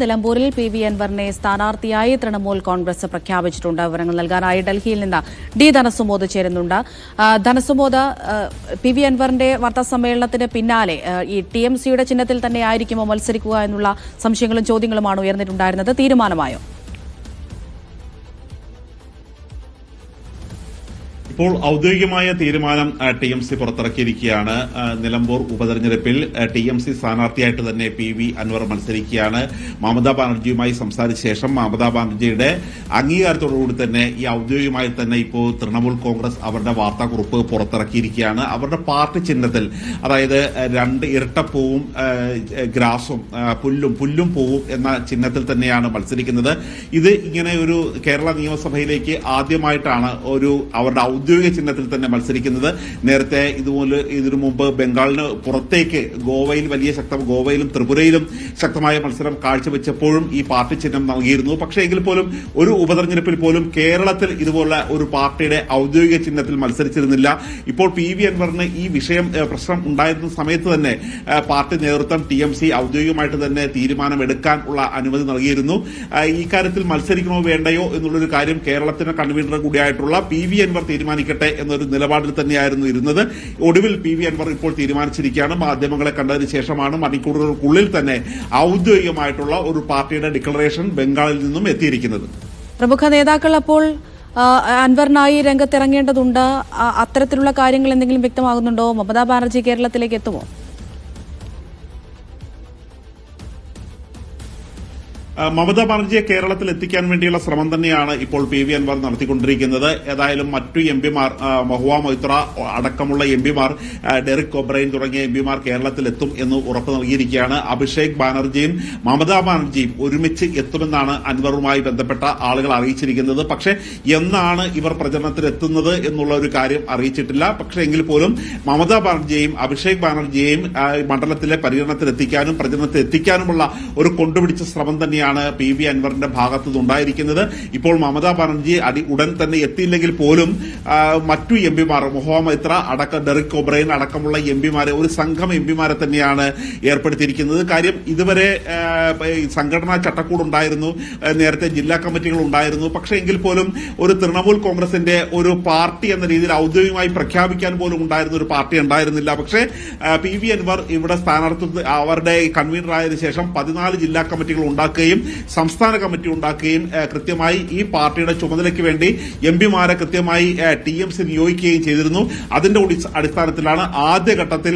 നിലമ്പൂരിൽ PV അൻവറിനെ സ്ഥാനാർത്ഥിയായി തൃണമൂൽ കോൺഗ്രസ് പ്രഖ്യാപിച്ചിട്ടുണ്ട്. വിവരങ്ങൾ നൽകാനായി ഡൽഹിയിൽ നിന്ന് ഡി ധനസുമോദ് ചേരുന്നുണ്ട്. ധനസുമോദ്, PV അൻവറിന്റെ വാർത്താസമ്മേളനത്തിന് പിന്നാലെ ഈ TMCയുടെ ചിഹ്നത്തിൽ തന്നെ ആയിരിക്കുമോ മത്സരിക്കുക എന്നുള്ള സംശയങ്ങളും ചോദ്യങ്ങളുമാണ് ഉയർന്നിട്ടുണ്ടായിരുന്നത്. തീരുമാനമായോ? ഇപ്പോൾ ഔദ്യോഗികമായ തീരുമാനം TMC പുറത്തിറക്കിയിരിക്കുകയാണ്. നിലമ്പൂർ ഉപതെരഞ്ഞെടുപ്പിൽ TMC സ്ഥാനാർത്ഥിയായിട്ട് തന്നെ PV അൻവർ മത്സരിക്കുകയാണ്. മമതാ ബാനർജിയുമായി സംസാരിച്ച ശേഷം മമതാ ബാനർജിയുടെ അംഗീകാരത്തോടുകൂടി തന്നെ ഈ ഔദ്യോഗികമായി തന്നെ ഇപ്പോൾ തൃണമൂൽ കോൺഗ്രസ് അവരുടെ വാർത്താക്കുറിപ്പ് പുറത്തിറക്കിയിരിക്കുകയാണ്. അവരുടെ പാർട്ടി ചിഹ്നത്തിൽ, അതായത് രണ്ട് ഇരട്ടപ്പൂവും ഗ്രാസും പുല്ലും പൂവും എന്ന ചിഹ്നത്തിൽ തന്നെയാണ് മത്സരിക്കുന്നത്. ഇത് ഇങ്ങനെ ഒരു കേരള നിയമസഭയിലേക്ക് ആദ്യമായിട്ടാണ് അവരുടെ ഔദ്യോഗിക ചിഹ്നത്തിൽ തന്നെ മത്സരിക്കുന്നത്. നേരത്തെ ഇതിനു മുമ്പ് ബംഗാളിന് പുറത്തേക്ക് ഗോവയിലും ത്രിപുരയിലും ശക്തമായ മത്സരം കാഴ്ചവെച്ചപ്പോഴും ഈ പാർട്ടി ചിഹ്നം നൽകിയിരുന്നു. പക്ഷേ എങ്കിൽ പോലും ഒരു ഉപതെരഞ്ഞെടുപ്പിൽ പോലും കേരളത്തിൽ ഇതുപോലെ ഒരു പാർട്ടിയുടെ ഔദ്യോഗിക ചിഹ്നത്തിൽ മത്സരിച്ചിരുന്നില്ല. ഇപ്പോൾ PV അൻവറിന് ഈ പ്രശ്നം ഉണ്ടായിരുന്ന സമയത്ത് തന്നെ പാർട്ടി നേതൃത്വം TMC ഔദ്യോഗികമായിട്ട് തന്നെ തീരുമാനമെടുക്കാൻ ഉള്ള അനുമതി നൽകിയിരുന്നു. ഈ കാര്യത്തിൽ മത്സരിക്കണോ വേണ്ടയോ എന്നുള്ളൊരു കാര്യം കേരളത്തിന് കൺവീനർ കൂടിയായിട്ടുള്ള PV അൻവർ തീരുമാനിക്കട്ടെ എന്നൊരു നിലപാടിൽ തന്നെയായിരുന്നു ഇരുന്നത്. ഒടുവിൽ PV അൻവർ ഇപ്പോൾ തീരുമാനിച്ചിരിക്കുകയാണ്. മാധ്യമങ്ങളെ കണ്ടതിന് ശേഷമാണ് മണിക്കൂറുകൾക്കുള്ളിൽ തന്നെ ഔദ്യോഗികമായിട്ടുള്ള ഒരു പാർട്ടിയുടെ ഡിക്ലറേഷൻ ബംഗാളിൽ നിന്നും എത്തിയിരിക്കുന്നത്. പ്രമുഖ നേതാക്കൾ അപ്പോൾ അൻവറിനായി രംഗത്തിറങ്ങേണ്ടതുണ്ട്. അത്തരത്തിലുള്ള കാര്യങ്ങൾ എന്തെങ്കിലും വ്യക്തമാകുന്നുണ്ടോ? മമതാ ബാനർജി കേരളത്തിലേക്ക് എത്തുമോ? മമതാ ബാനർജിയെ കേരളത്തിൽ എത്തിക്കാൻ വേണ്ടിയുള്ള ശ്രമം തന്നെയാണ് ഇപ്പോൾ PV അൻവർ നടത്തിക്കൊണ്ടിരിക്കുന്നത്. ഏതായാലും മറ്റു എംപിമാർ, മഹുവ മൊയ്ത്ര അടക്കമുള്ള എംപിമാർ, ഡെറിക് ഒബ്രൈൻ തുടങ്ങിയ എംപിമാർ കേരളത്തിൽ എത്തും എന്ന് ഉറപ്പ് നൽകിയിരിക്കുകയാണ്. അഭിഷേക് ബാനർജിയും മമതാ ബാനർജിയും ഒരുമിച്ച് എത്തുമെന്നാണ് അൻവറുമായി ബന്ധപ്പെട്ട ആളുകൾ അറിയിച്ചിരിക്കുന്നത്. പക്ഷേ എന്നാണ് ഇവർ പ്രചരണത്തിൽ എത്തുന്നത് എന്നുള്ള ഒരു കാര്യം അറിയിച്ചിട്ടില്ല. പക്ഷേ എങ്കിൽ പോലും മമതാ ബാനർജിയെയും അഭിഷേക് ബാനർജിയെയും മണ്ഡലത്തിലെ പര്യടനത്തിൽ എത്തിക്കാനും പ്രചരണത്തിൽ എത്തിക്കാനുമുള്ള ഒരു കൊണ്ടുപിടിച്ച ശ്രമം തന്നെയാണ് PV അൻവറിന്റെ ഭാഗത്തുനിന്നുണ്ടായിരിക്കുന്നത്. ഇപ്പോൾ മമതാ ബാനർജി ഉടൻ തന്നെ എത്തിയില്ലെങ്കിൽ പോലും മറ്റു എംപിമാർ, മഹുവ മൈത്ര ഡെറിക് ഒബ്രൈൻ അടക്കമുള്ള എംപിമാരെ, ഒരു സംഘം എംപിമാരെ തന്നെയാണ് ഏർപ്പെടുത്തിയിരിക്കുന്നത്. കാര്യം ഇതുവരെ സംഘടനാ ചട്ടക്കൂടുണ്ടായിരുന്നു, നേരത്തെ ജില്ലാ കമ്മിറ്റികൾ ഉണ്ടായിരുന്നു. പക്ഷേ എങ്കിൽ പോലും ഒരു തൃണമൂൽ കോൺഗ്രസിന്റെ ഒരു പാർട്ടി എന്ന രീതിയിൽ ഔദ്യോഗികമായി പ്രഖ്യാപിക്കാൻ പോലും ഉണ്ടായിരുന്ന ഒരു പാർട്ടി ഉണ്ടായിരുന്നില്ല. പക്ഷേ PV അൻവർ ഇവിടെ സ്ഥാനാർത്ഥി അവരുടെ കൺവീനറായതിനു ശേഷം 14 ജില്ലാ കമ്മിറ്റികൾ ഉണ്ടാക്കുകയും സംസ്ഥാന കമ്മിറ്റി ഉണ്ടാക്കുകയും കൃത്യമായി ഈ പാർട്ടിയുടെ ചുമതലയ്ക്ക് വേണ്ടി എംപിമാരെ കൃത്യമായി TMC നിയോഗിക്കുകയും ചെയ്തിരുന്നു. അതിന്റെ അടിസ്ഥാനത്തിലാണ് ആദ്യഘട്ടത്തിൽ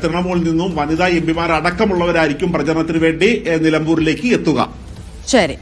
തൃണമൂലിൽ നിന്നും വനിതാ എംപിമാർ അടക്കമുള്ളവരായിരിക്കും പ്രചരണത്തിന് വേണ്ടി നിലമ്പൂരിലേക്ക് എത്തുക. ശരി.